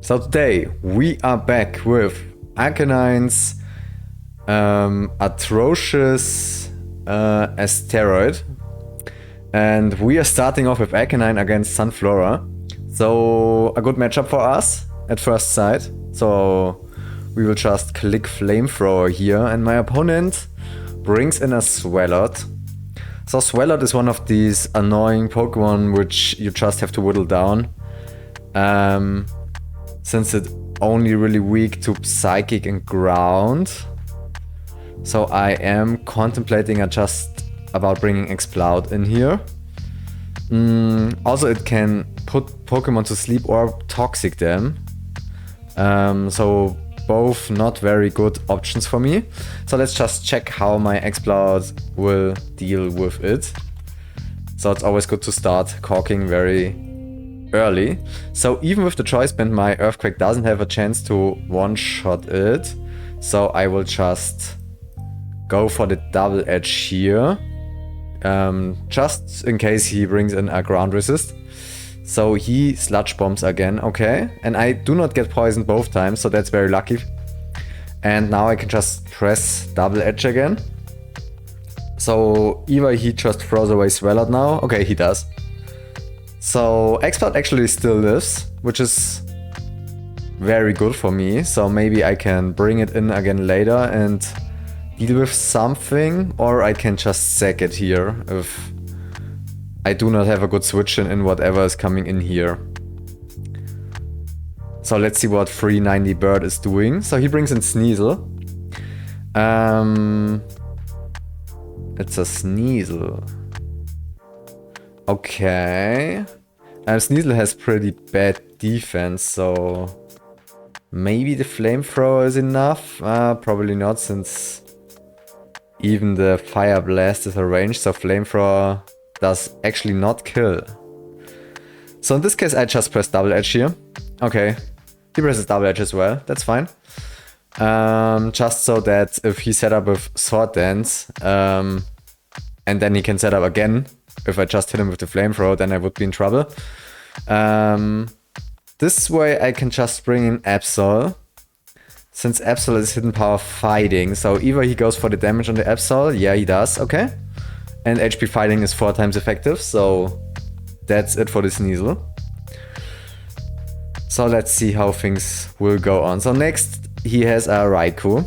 So today we are back with Arcanine's atrocious asteroid, and we are starting off with Arcanine against Sunflora. So a good matchup for us at first sight. So we will just click Flamethrower here, and my opponent brings in a Swalot. So Swalot is one of these annoying Pokemon which you just have to whittle down. Since it's only really weak to Psychic and Ground. So I am contemplating just about bringing MacLeod in here. Also it can put Pokemon to sleep or toxic them. So both not very good options for me. So let's just check how my MacLeod will deal with it. So it's always good to start caulking very early. So even with the Choice Band, my Earthquake doesn't have a chance to one-shot it. So I will just go for the double edge here. Just in case he brings in a ground resist. So he Sludge Bombs again, okay. And I do not get poisoned both times, so that's very lucky. And now I can just press double edge again. So either he just throws away Swalot now. Okay, he does. So MacLeod actually still lives, which is very good for me. So maybe I can bring it in again later and deal with something, or I can just sack it here if I do not have a good switch in whatever is coming in here. So let's see what 390 Bird is doing. So he brings in Sneasel. It's a Sneasel. Okay. Sneasel has pretty bad defense, so maybe the Flamethrower is enough? Probably not, since even the Fire Blast is a range, so Flamethrower does actually not kill. So in this case I just press double edge here. Okay, he presses double edge as well, that's fine. Just so that if he set up with Sword Dance, and then he can set up again, if I just hit him with the Flamethrower, then I would be in trouble. This way I can just bring in Absol, since Absol is hidden power fighting. So either he goes for the damage on the Absol, yeah he does, okay. And HP fighting is 4 times effective, so that's it for the Sneasel. So let's see how things will go on. So next he has a Raikou.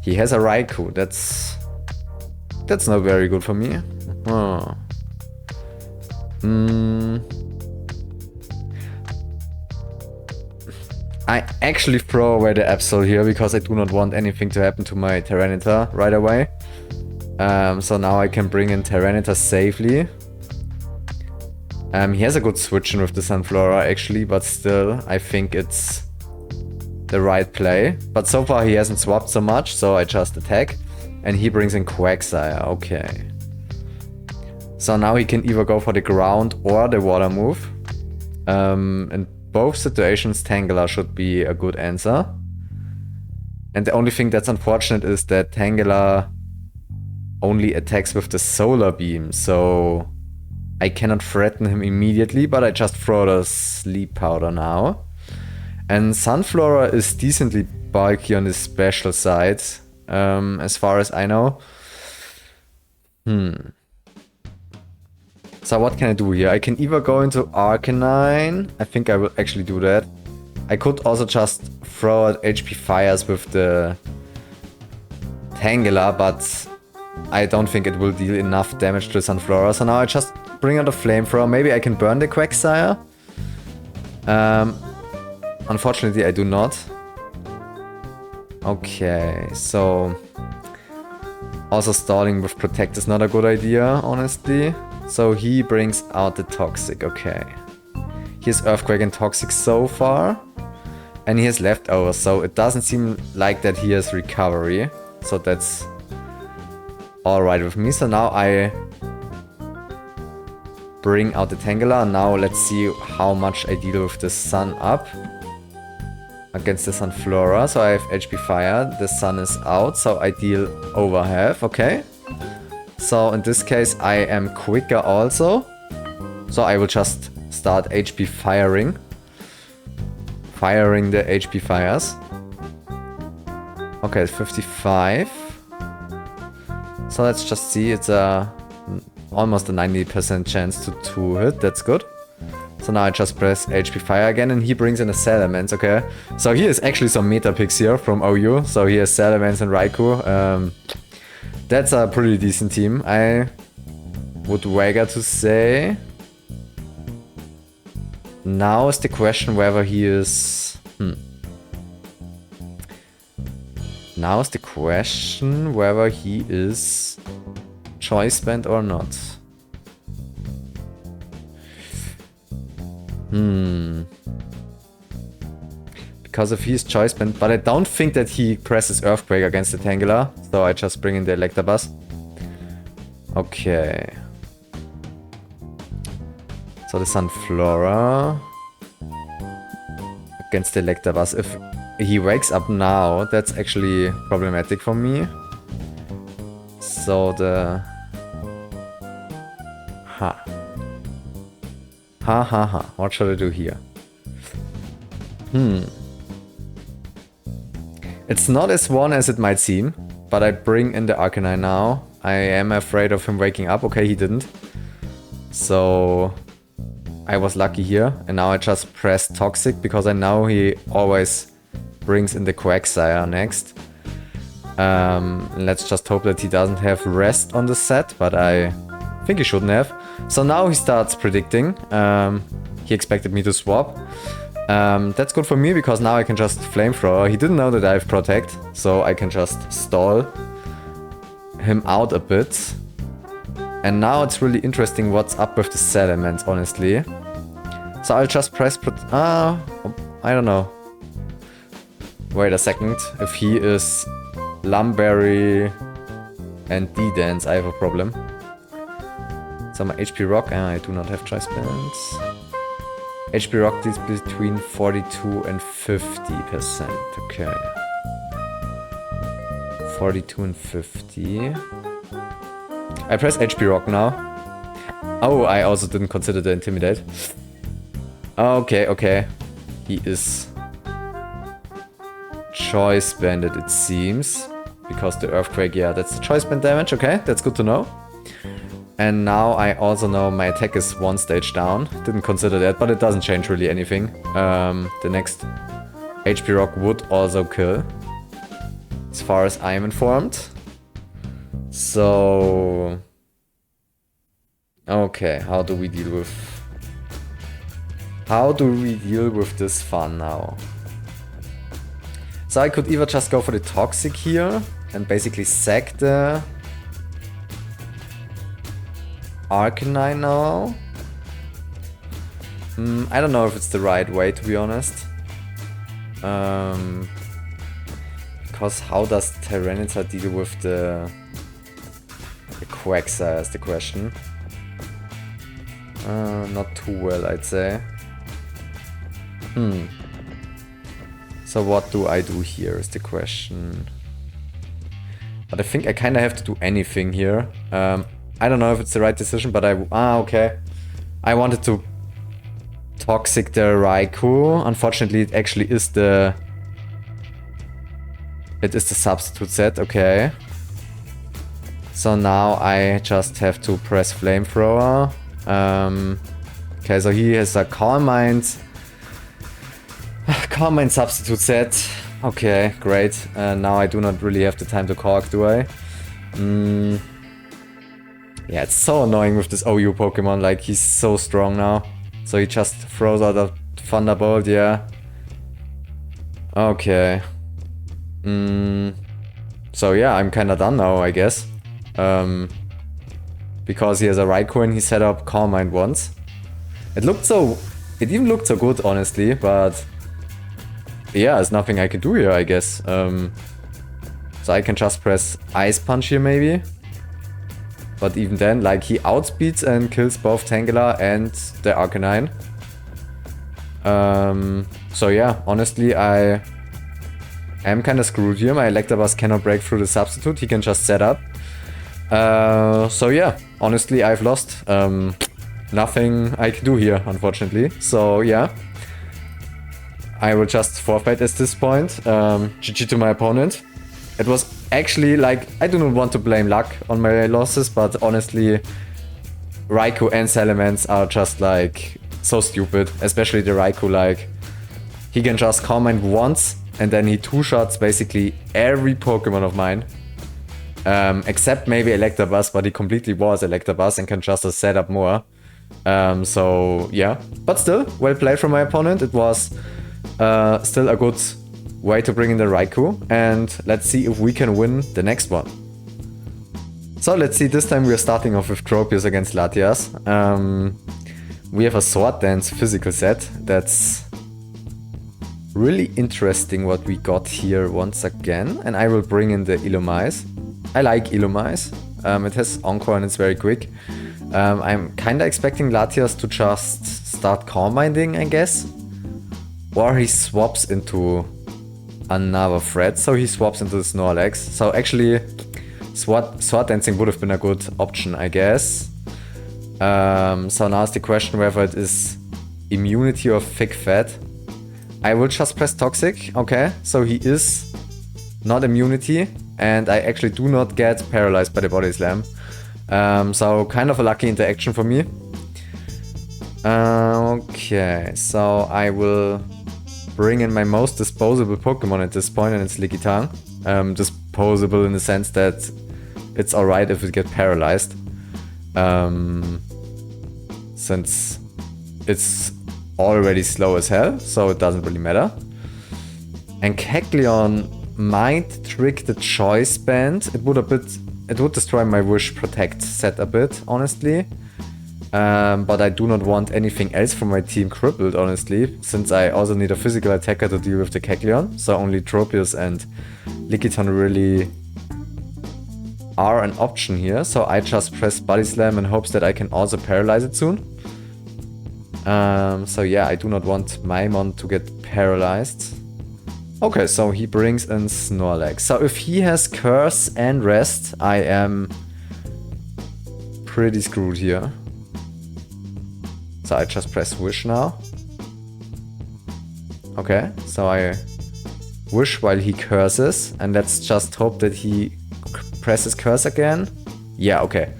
He has a Raikou, that's not very good for me. Oh. I actually throw away the Absol here because I do not want anything to happen to my Tyranitar right away. So now I can bring in Tyranitar safely. He has a good switch in with the Sunflora actually, but still I think it's the right play. But so far he hasn't swapped so much, so I just attack. And he brings in Quagsire, okay. So now he can either go for the ground or the water move. In both situations, Tangela should be a good answer. And the only thing that's unfortunate is that Tangela only attacks with the Solar Beam. So I cannot threaten him immediately, but I just throw the Sleep Powder now. And Sunflora is decently bulky on the special side, as far as I know. So what can I do here? I can either go into Arcanine. I think I will actually do that. I could also just throw at HP Fires with the Tangela, but I don't think it will deal enough damage to Sunflora. So now I just bring out a Flamethrower. Maybe I can burn the Quagsire. Unfortunately I do not. Okay, so also stalling with Protect is not a good idea, honestly. So he brings out the Toxic, okay. He has Earthquake and Toxic so far. And he has Leftovers, so it doesn't seem like that he has Recovery. So that's alright with me. So now I bring out the Tangela. And now let's see how much I deal with the Sun up against the Sunflora. So I have HP Fire, the Sun is out, so I deal over half, okay. So in this case I am quicker also. So I will just start HP firing. Firing the HP fires. Okay, 55. So let's just see, it's almost a 90% chance to hit, that's good. So now I just press HP fire again and he brings in a Salamence, okay. So he has actually some meta picks here from OU. So he has Salamence and Raikou. That's a pretty decent team, I would wager to say. Now is the question whether he is... Now is the question whether he is choice band or not. Because if he's choice band, but I don't think that he presses Earthquake against the Tangela, so I just bring in the Electabuzz. Okay. So the Sunflora against the Electabuzz. If he wakes up now, that's actually problematic for me. So the... What should I do here? It's not as one as it might seem, but I bring in the Arcanine now. I am afraid of him waking up. Okay, he didn't. So I was lucky here. And now I just press Toxic because I know he always brings in the Quagsire next. Let's just hope that he doesn't have Rest on the set, but I think he shouldn't have. So now he starts predicting. He expected me to swap. That's good for me because now I can just Flamethrower. He didn't know that I have Protect, so I can just stall him out a bit. And now it's really interesting what's up with the Salamence, honestly. So I'll just press I don't know. Wait a second. If he is Lumberry and D-Dance, I have a problem. So my HP Rock, I do not have choice bands. HP Rock is between 42 and 50%. Okay. 42 and 50. I press HP Rock now. Oh, I also didn't consider the Intimidate. Okay, okay. He is choice banded, it seems. Because the Earthquake, yeah, that's the choice band damage. Okay, that's good to know. And now I also know my attack is one stage down. Didn't consider that, but it doesn't change really anything. The next HP Rock would also kill, as far as I am informed. So... Okay, how do we deal with... How do we deal with this fun now? So I could either just go for the Toxic here and basically sack the Arcanine now. I don't know if it's the right way, to be honest. Because how does Tyranitar deal with the Quagsire is the question. Not too well, I'd say. So what do I do here is the question. But I think I kind of have to do anything here. I don't know if it's the right decision, but okay. I wanted to Toxic the Raikou. Unfortunately, it actually is the... It is the substitute set, okay. So now I just have to press Flamethrower. Okay, so he has a Calm Mind. Calm Mind substitute set. Okay, great. Now I do not really have the time to Cork, do I? Yeah, it's so annoying with this OU Pokemon, like he's so strong now. So he just throws out a Thunderbolt, yeah. Okay. So yeah, I'm kinda done now, I guess. Because he has a Raikou and he set up Calm Mind once. It even looked so good, honestly, but... Yeah, there's nothing I can do here, I guess. So I can just press Ice Punch here, maybe. But even then, like, he outspeeds and kills both Tangela and the Arcanine. So yeah, honestly, I am kinda screwed here. My Electabuzz cannot break through the substitute, he can just set up. So yeah, honestly, I've lost. nothing I can do here, unfortunately. So yeah, I will just forfeit at this point. GG to my opponent. It was actually like, I do not want to blame luck on my losses, but honestly, Raikou and Salamence are just like so stupid. Especially the Raikou, like he can just comment once and then he two-shots basically every Pokemon of mine. Except maybe Electabuzz, but he completely was Electabuzz and can just set up more. So yeah, but still, well played from my opponent. It was still a good way to bring in the Raikou, and let's see if we can win the next one. So let's see, this time we are starting off with Tropius against Latias. We have a Sword Dance physical set. That's really interesting what we got here once again, and I will bring in the Illumise. I like Illumise. It has Encore and it's very quick. I'm kinda expecting Latias to just start Calm Minding, I guess. Or he swaps into another threat, so he swaps into the Snorlax. So actually, Sword Dancing would have been a good option, I guess. So now is the question whether it is immunity or thick fat. I will just press Toxic, okay, so he is not immunity, and I actually do not get paralyzed by the Body Slam. So kind of a lucky interaction for me. Okay, so I will bring in my most disposable Pokemon at this point, and it's Lickitung. Disposable in the sense that it's alright if it gets paralyzed. Since it's already slow as hell, so it doesn't really matter. And Kecleon might trick the Choice Band. It would destroy my Wish Protect set a bit, honestly. But I do not want anything else from my team crippled, honestly, since I also need a physical attacker to deal with the Kecleon. So only Tropius and Lickitung really are an option here. So I just press Body Slam in hopes that I can also paralyze it soon. So yeah, I do not want Maimon to get paralyzed. Okay, so he brings in Snorlax. So if he has Curse and Rest, I am pretty screwed here. So I just press Wish now. Okay, so I Wish while he curses, and let's just hope that he presses Curse again. Yeah, okay.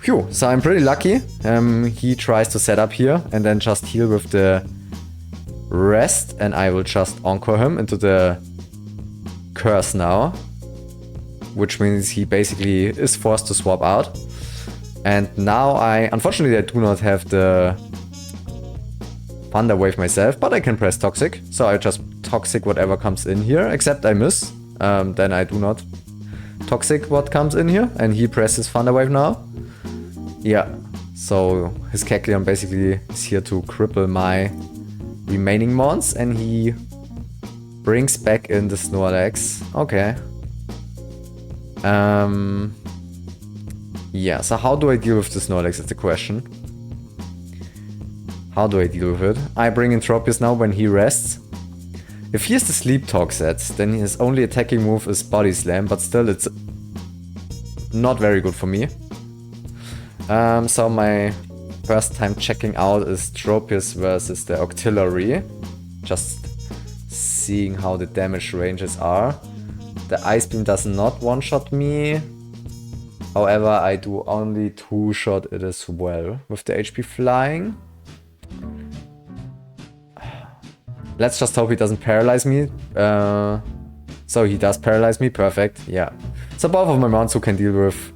Phew, so I'm pretty lucky. He tries to set up here and then just heal with the Rest, and I will just Encore him into the Curse now. Which means he basically is forced to swap out. And now unfortunately I do not have the Thunder Wave myself, but I can press Toxic. So I just Toxic whatever comes in here, except I miss. Then I do not Toxic what comes in here, and he presses Thunder Wave now. Yeah, so his Kecleon basically is here to cripple my remaining mons, and he brings back in the Snorlax. Okay. Yeah, so how do I deal with the Snorlax is the question. How do I deal with it? I bring in Tropius now when he rests. If he has the Sleep Talk set, then his only attacking move is Body Slam, but still it's not very good for me. So my first time checking out is Tropius versus the Octillery. Just seeing how the damage ranges are. The Ice Beam does not one-shot me. However, I do only two-shot it as well with the HP Flying. Let's just hope he doesn't paralyze me. So he does paralyze me, perfect, yeah. So both of my mounts who can deal with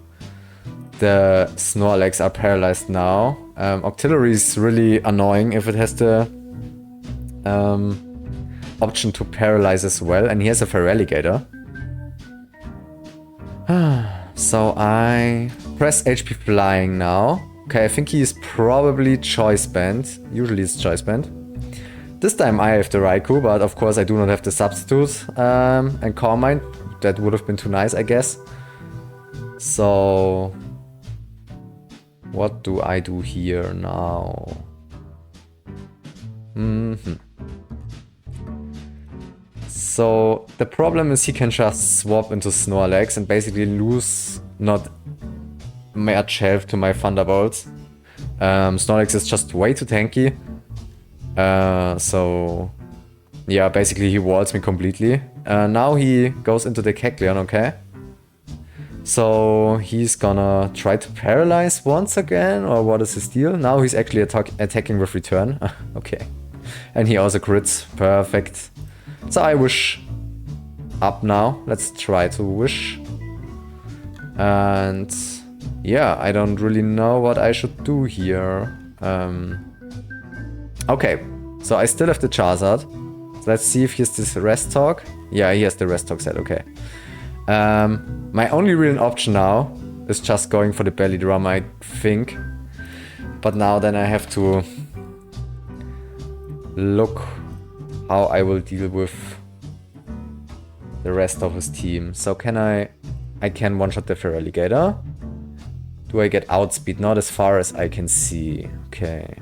the Snorlax are paralyzed now. Octillery is really annoying if it has the option to paralyze as well, and he has a Feraligatr. So I press HP Flying now. Okay, I think he is probably Choice Band. Usually it's Choice Band. This time I have the Raikou, but of course I do not have the substitute and Calm Mind. That would have been too nice, I guess. So what do I do here now? So the problem is he can just swap into Snorlax and basically lose not much health to my Thunderbolts. Snorlax is just way too tanky. So yeah, basically he walls me completely. Now he goes into the Kecleon, okay. So he's gonna try to paralyze once again, or what is his deal? Now he's actually attacking with return. Okay. And he also crits, perfect. So I wish up now. Let's try to wish. And yeah, I don't really know what I should do here. Okay, so I still have the Charizard. So let's see if he has this rest talk. Yeah, he has the rest talk set, okay. My only real option now is just going for the belly drum, I think. But now then I have to look how I will deal with the rest of his team. So can I can one-shot the Feraligatr. Do I get outspeed? Not as far as I can see. Okay.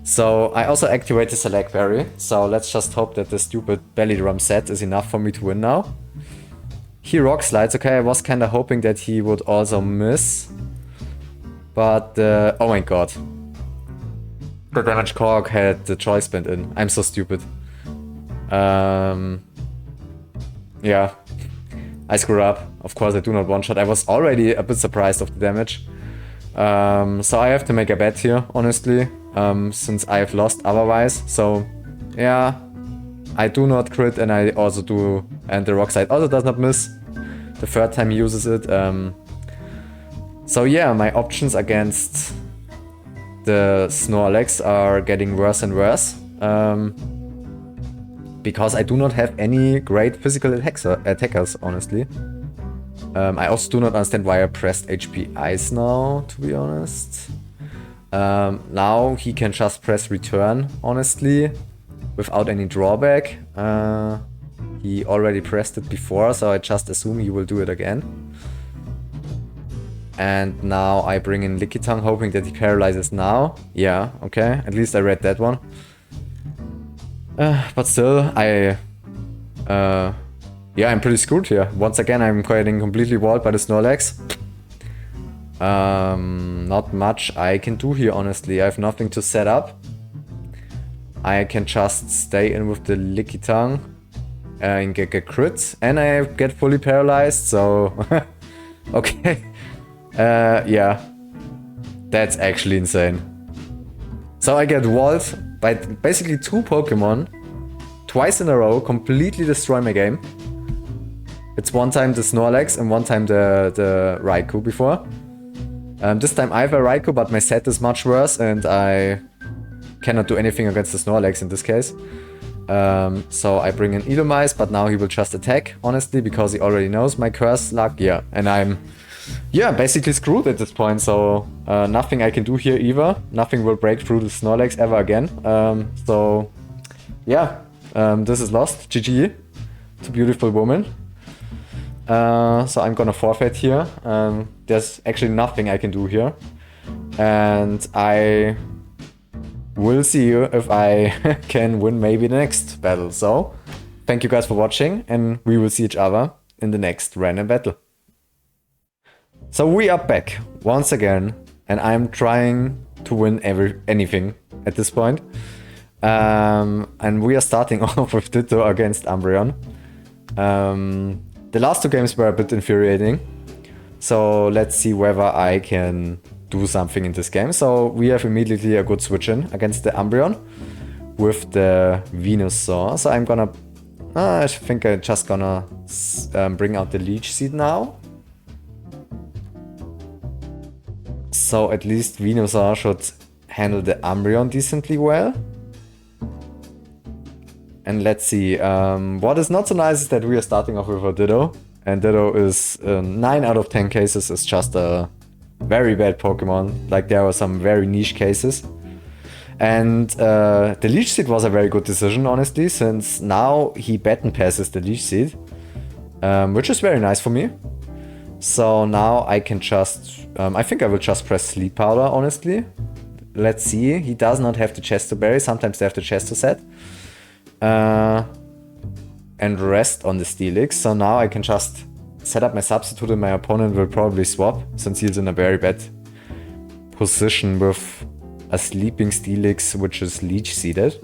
So I also activate the Select Berry. So let's just hope that the stupid belly drum set is enough for me to win now. He rock slides. Okay, I was kind of hoping that he would also miss. But, oh my god. The damage Korg had the choice band in. I'm so stupid. Yeah. I screw up. Of course I do not one-shot. I was already a bit surprised of the damage. So I have to make a bet here, honestly. Since I've lost otherwise. So, yeah. I do not crit and I also do... And the rock slide also does not miss. The third time he uses it. So yeah, my options against the Snorlax are getting worse and worse. Because I do not have any great physical attackers, honestly. I also do not understand why I pressed HP Ice now, to be honest. Now he can just press return, honestly, without any drawback. He already pressed it before, so I just assume he will do it again. And now I bring in Lickitung, hoping that he paralyzes now. Yeah, okay, at least I read that one. But still, yeah, I'm pretty screwed here. Once again, I'm getting completely walled by the Snorlax. Not much I can do here, honestly. I have nothing to set up. I can just stay in with the Lickitung and get a crit. And I get fully paralyzed, so... okay. Yeah. That's actually insane. So I get walled by basically two Pokemon twice in a row, completely destroy my game. It's one time the Snorlax and one time the Raikou before. This time I have a Raikou, but my set is much worse and I cannot do anything against the Snorlax in this case. So I bring in Edelweiss, but now he will just attack, honestly, because he already knows my curse luck. Yeah, and I'm basically screwed at this point, so nothing I can do here either. Nothing will break through the Snorlax ever again. So yeah, this is lost. GG to beautiful woman. So I'm gonna forfeit here. There's actually nothing I can do here. And I will see you if I can win maybe the next battle. So thank you guys for watching and we will see each other in the next random battle. So we are back once again and I'm trying to win anything at this point. And we are starting off with Ditto against Umbreon. The last two games were a bit infuriating. So let's see whether I can do something in this game. So we have immediately a good switch in against the Umbreon with the Venusaur. So I'm gonna... I think I'm just gonna bring out the Leech Seed now. So at least Venusaur should handle the Umbreon decently well. And let's see, what is not so nice is that we are starting off with a Ditto. And Ditto is 9 out of 10 cases is just a very bad Pokemon. Like there are some very niche cases. And the Leech Seed was a very good decision, honestly, since now he Baton passes the Leech Seed. Which is very nice for me. So now I can just, I think I will just press Sleep Powder, honestly. Let's see, he does not have the Chesto Berry, sometimes they have the Chesto set. And rest on the Steelix, so now I can just set up my substitute and my opponent will probably swap, since he's in a very bad position with a sleeping Steelix which is leech seeded.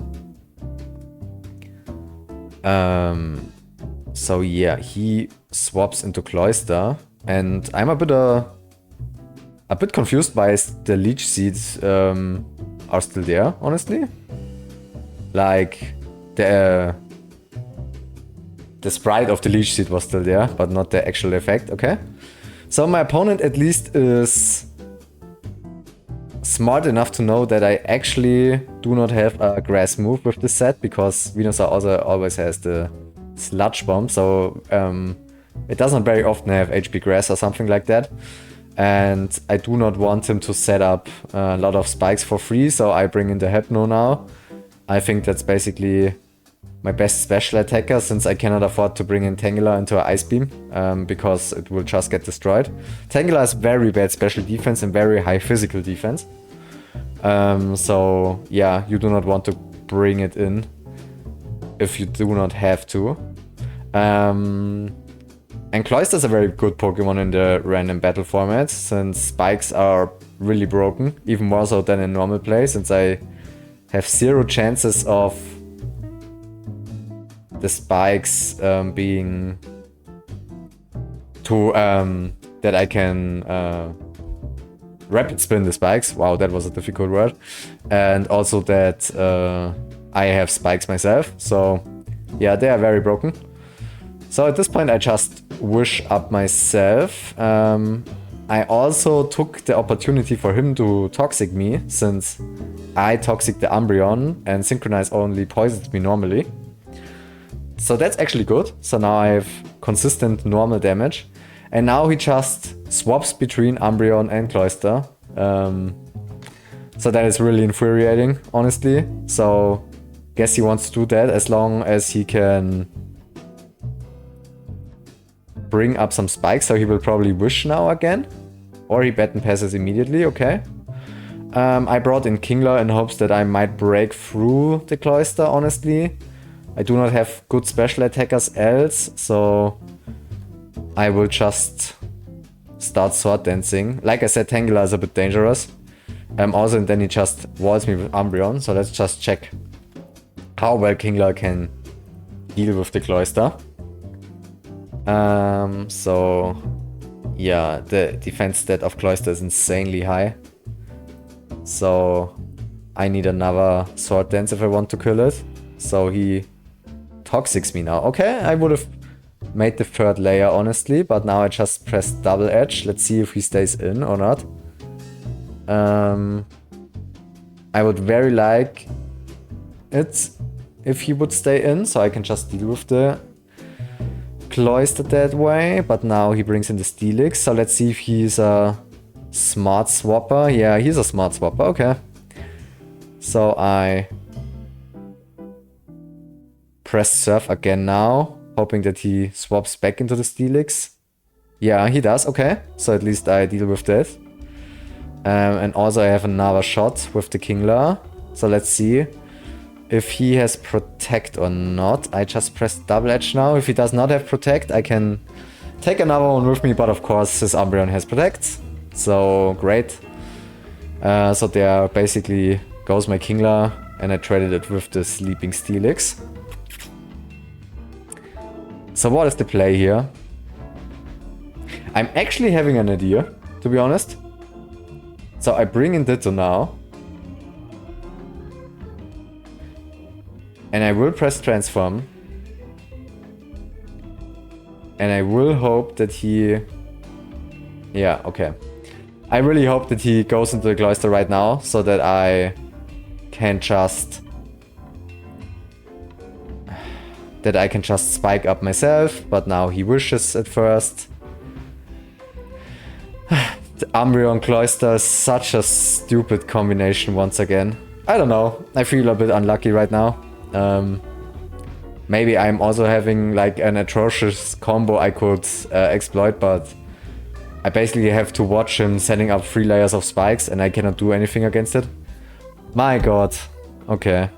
So yeah, he swaps into Cloyster, and I'm a bit confused why the leech seeds are still there, honestly. Like the sprite of the leech seed was still there, but not the actual effect. Okay, so my opponent at least is smart enough to know that I actually do not have a grass move with this set, because Venusaur also always has the sludge bomb, so it doesn't very often have HP grass or something like that. And I do not want him to set up a lot of spikes for free, so I bring in the Hypno now. I think that's basically my best special attacker, since I cannot afford to bring in Tangela into an Ice Beam, because it will just get destroyed. Tangela has very bad special defense and very high physical defense. So yeah, you do not want to bring it in if you do not have to. And Cloyster is a very good Pokemon in the random battle format, since spikes are really broken, even more so than in normal play, since I have 0 chances of the spikes being too that I can rapid spin the spikes. Wow, that was a difficult word. And also that I have spikes myself, so yeah, they are very broken. So at this point I just wish up myself. I also took the opportunity for him to Toxic me, since I Toxic the Umbreon and Synchronize only poisons me normally. So that's actually good. So now I have consistent normal damage. And now he just swaps between Umbreon and Cloyster. So that is really infuriating, honestly. So guess he wants to do that as long as he can bring up some spikes. So he will probably Wish now again. Or he Baton Passes immediately, okay. I brought in Kingler in hopes that I might break through the Cloyster, honestly. I do not have good special attackers else, so I will just start Sword Dancing. Like I said, Tangela is a bit dangerous. Also, and then he just walls me with Umbreon, so let's just check how well Kingler can deal with the Cloyster. So yeah, the defense stat of Cloyster is insanely high. So I need another Sword Dance if I want to kill it. So he Toxics me now. Okay, I would have made the 3rd layer, honestly, but now I just press Double Edge. Let's see if he stays in or not. I would very like it if he would stay in, so I can just deal with the Cloyster that way. But now he brings in the Steelix, so let's see if he's a smart swapper. Yeah, he's a smart swapper, okay. So I press Surf again now, hoping that he swaps back into the Steelix. Yeah, he does, okay. So at least I deal with that. And also I have another shot with the Kingler. So let's see if he has Protect or not. I just press Double Edge now. If he does not have Protect, I can take another one with me, but of course his Umbreon has Protect. So great. So there basically goes my Kingler, and I traded it with the Sleeping Steelix. So what is the play here? I'm actually having an idea, to be honest. So I bring in Ditto now. And I will press Transform. And I will hope that he... Yeah, okay. I really hope that he goes into the Cloyster right now, so that I can just... that I can just spike up myself, but now he wishes at first. The Umbreon Cloyster is such a stupid combination once again. I don't know, I feel a bit unlucky right now. Maybe I'm also having like an atrocious combo I could exploit, but I basically have to watch him setting up 3 layers of spikes and I cannot do anything against it. My god. Okay.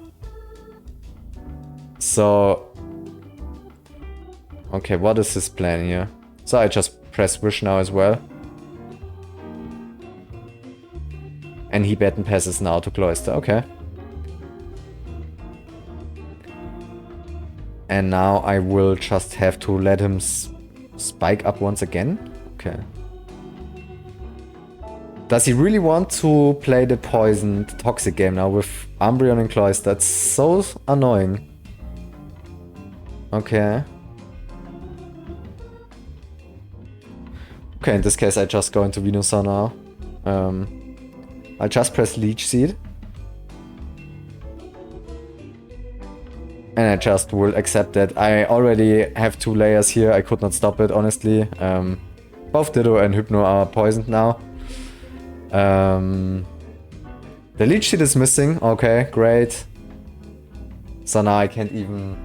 So... okay, what is his plan here? So I just press Wish now as well. And he button passes now to Cloister, okay. And now I will just have to let him spike up once again. Okay. Does he really want to play the poisoned toxic game now with Umbreon and Cloister? That's so annoying. Okay. Okay, in this case I just go into Venusaur now. I'll just press Leech Seed. And I just will accept that. I already have 2 layers here, I could not stop it, honestly. Both Ditto and Hypno are poisoned now. The Leech Seed is missing, okay, great. So now I can't even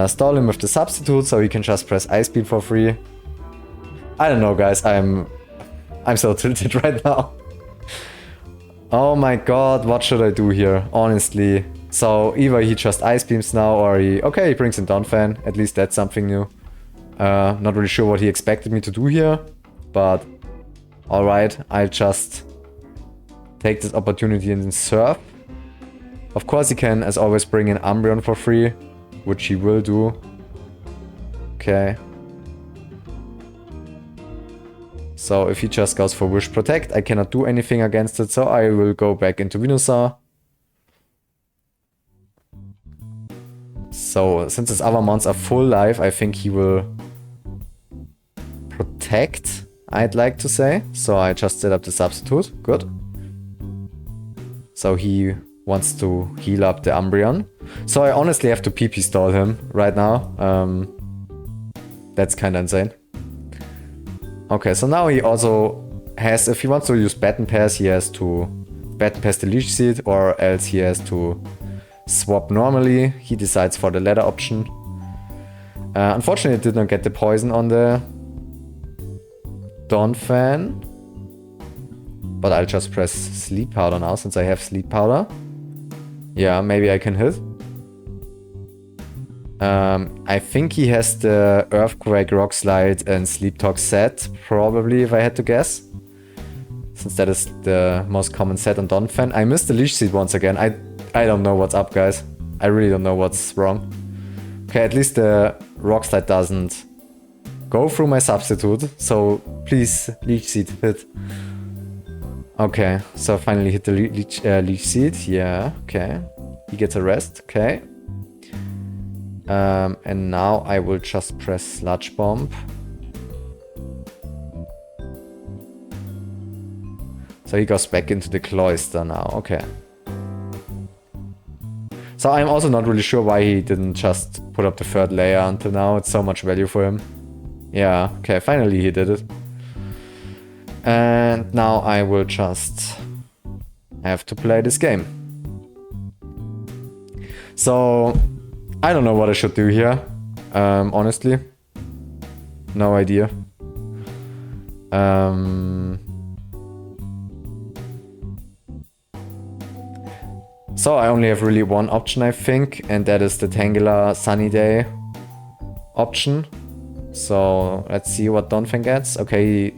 stall him with the substitute, so he can just press Ice Beam for free. I don't know, guys, I'm so tilted right now. Oh my god, what should I do here, honestly? So either he just Ice Beams now, or he brings in Donphan. At least that's something new. Not really sure what he expected me to do here, but alright, I'll just take this opportunity and surf. Of course he can, as always, bring in Umbreon for free, which he will do. Okay. So if he just goes for Wish Protect, I cannot do anything against it, so I will go back into Venusaur. So, since his other mons are full life, I think he will protect, I'd like to say. So I just set up the substitute. Good. So he wants to heal up the Umbreon. So I honestly have to PP stall him right now. That's kinda insane. Okay, so now he also has, if he wants to use Baton Pass, he has to Baton Pass the Leech Seed, or else he has to swap normally. He decides for the latter option. Unfortunately, I did not get the poison on the Donphan. But I'll just press Sleep Powder now, since I have Sleep Powder. Yeah, maybe I can hit. I think he has the Earthquake, Rock Slide, and Sleep Talk set, probably, if I had to guess. Since that is the most common set on Donphan. I missed the Leech Seed once again. I don't know what's up, guys. I really don't know what's wrong. Okay, at least the Rock Slide doesn't go through my substitute. So please, Leech Seed, hit. Okay, so finally hit the Leech Seed. Yeah, okay. He gets a rest, okay. And now I will just press Sludge Bomb. So he goes back into the Cloister now, okay. So I'm also not really sure why he didn't just put up the 3rd layer until now. It's so much value for him. Yeah, okay, finally he did it. And now I will just have to play this game. So I don't know what I should do here, honestly. No idea. So I only have really one option, I think, and that is the Tangela Sunny Day option. So let's see what Donphan gets. Okay, he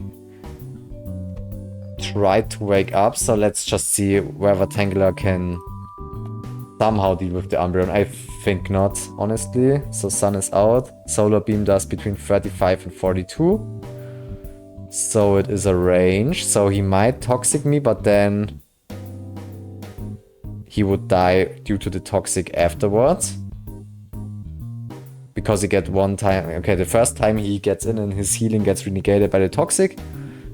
tried to wake up, so let's just see whether Tangela can somehow deal with the Umbreon. I think not, honestly. So Sun is out. Solar Beam does between 35 and 42. So it is a range. So he might Toxic me, but then he would die due to the Toxic afterwards. Because he gets one time... Okay, the first time he gets in and his healing gets renegated by the Toxic.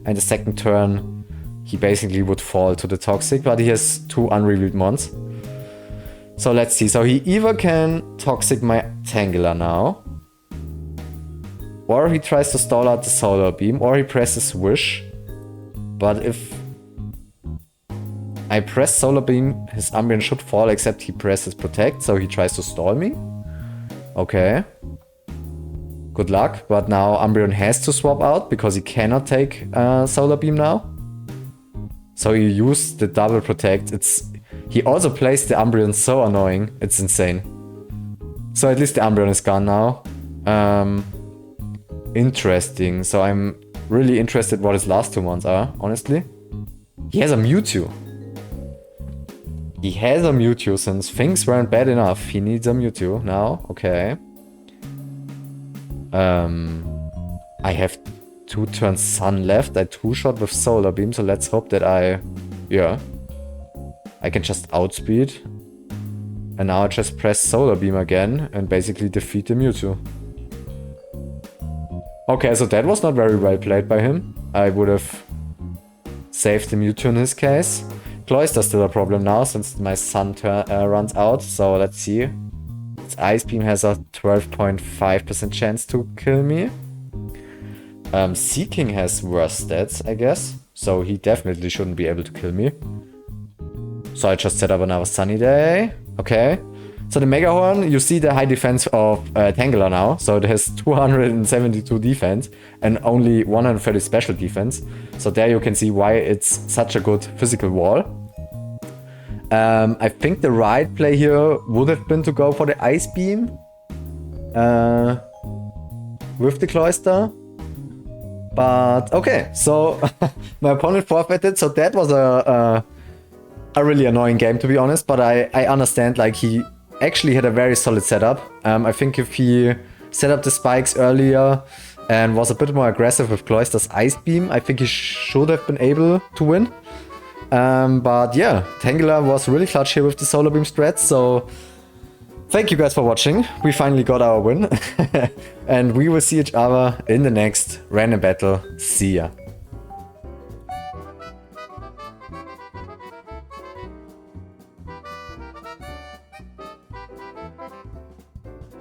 And the second turn he basically would fall to the Toxic, but he has 2 unrevealed mons. So let's see. So he either can Toxic my Tangela now, or he tries to stall out the Solar Beam, or he presses Wish. But if I press Solar Beam, his Umbreon should fall, except he presses Protect, so he tries to stall me. Okay. Good luck, but now Umbreon has to swap out, because he cannot take Solar Beam now. So he used the double Protect. He also placed the Umbreon so annoying. It's insane. So at least the Umbreon is gone now. Interesting. So I'm really interested what his last 2 mons are, honestly. He has a Mewtwo. He has a Mewtwo since things weren't bad enough. He needs a Mewtwo now. Okay. I have 2 turns Sun left. I 2-shot with Solar Beam, so let's hope that I can just outspeed. And now I just press Solar Beam again and basically defeat the Mewtwo. Okay, so that was not very well played by him. I would have saved the Mewtwo in his case. Cloyster's still a problem now since my Sun runs out, so let's see. Its Ice Beam has a 12.5% chance to kill me. Seeking has worse stats, I guess, so he definitely shouldn't be able to kill me. So I just set up another Sunny Day. Okay. So the Mega Horn, you see the high defense of Tangela now. So it has 272 defense and only 130 special defense. So there you can see why it's such a good physical wall. I think the right play here would have been to go for the Ice Beam with the Cloyster. But okay, so my opponent forfeited. So that was a really annoying game, to be honest. But I understand, like, he actually had a very solid setup. I think if he set up the spikes earlier and was a bit more aggressive with Cloyster's Ice Beam, I think he should have been able to win. But yeah, Tangela was really clutch here with the Solar Beam strats, so thank you guys for watching. We finally got our win. And we will see each other in the next random battle. See ya.